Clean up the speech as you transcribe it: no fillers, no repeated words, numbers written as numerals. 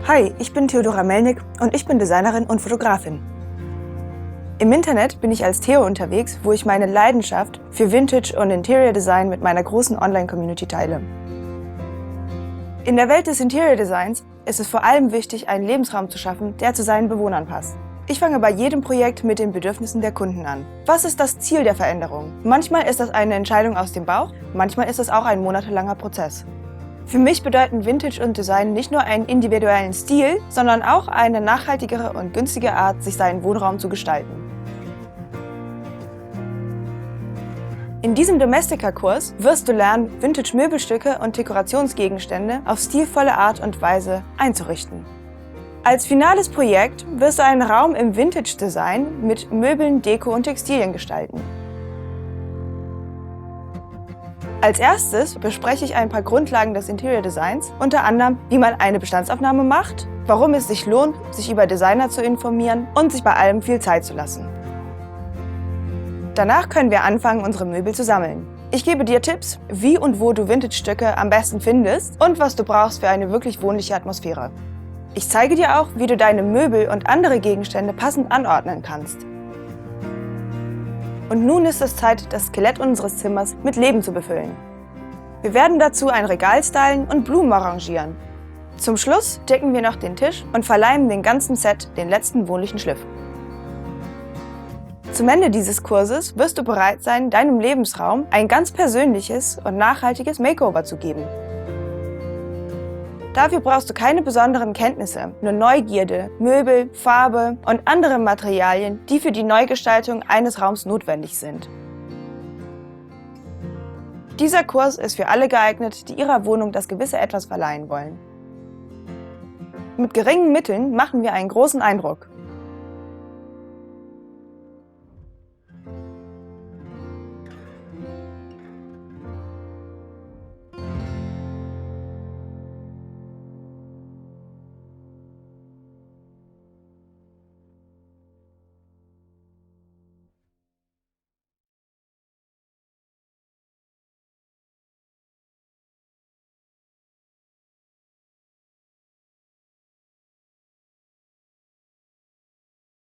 Hi, ich bin Theodora Melnick und ich bin Designerin und Fotografin. Im Internet bin ich als Theo unterwegs, wo ich meine Leidenschaft für Vintage und Interior Design mit meiner großen Online-Community teile. In der Welt des Interior Designs ist es vor allem wichtig, einen Lebensraum zu schaffen, der zu seinen Bewohnern passt. Ich fange bei jedem Projekt mit den Bedürfnissen der Kunden an. Was ist das Ziel der Veränderung? Manchmal ist das eine Entscheidung aus dem Bauch, manchmal ist es auch ein monatelanger Prozess. Für mich bedeuten Vintage und Design nicht nur einen individuellen Stil, sondern auch eine nachhaltigere und günstige Art, sich seinen Wohnraum zu gestalten. In diesem Domestika-Kurs wirst du lernen, Vintage-Möbelstücke und Dekorationsgegenstände auf stilvolle Art und Weise einzurichten. Als finales Projekt wirst du einen Raum im Vintage-Design mit Möbeln, Deko und Textilien gestalten. Als erstes bespreche ich ein paar Grundlagen des Interior Designs, unter anderem, wie man eine Bestandsaufnahme macht, warum es sich lohnt, sich über Designer zu informieren und sich bei allem viel Zeit zu lassen. Danach können wir anfangen, unsere Möbel zu sammeln. Ich gebe dir Tipps, wie und wo du Vintage-Stücke am besten findest und was du brauchst für eine wirklich wohnliche Atmosphäre. Ich zeige dir auch, wie du deine Möbel und andere Gegenstände passend anordnen kannst. Und nun ist es Zeit, das Skelett unseres Zimmers mit Leben zu befüllen. Wir werden dazu ein Regal stylen und Blumen arrangieren. Zum Schluss decken wir noch den Tisch und verleihen dem ganzen Set den letzten wohnlichen Schliff. Zum Ende dieses Kurses wirst du bereit sein, deinem Lebensraum ein ganz persönliches und nachhaltiges Makeover zu geben. Dafür brauchst du keine besonderen Kenntnisse, nur Neugierde, Möbel, Farbe und andere Materialien, die für die Neugestaltung eines Raums notwendig sind. Dieser Kurs ist für alle geeignet, die ihrer Wohnung das gewisse Etwas verleihen wollen. Mit geringen Mitteln machen wir einen großen Eindruck.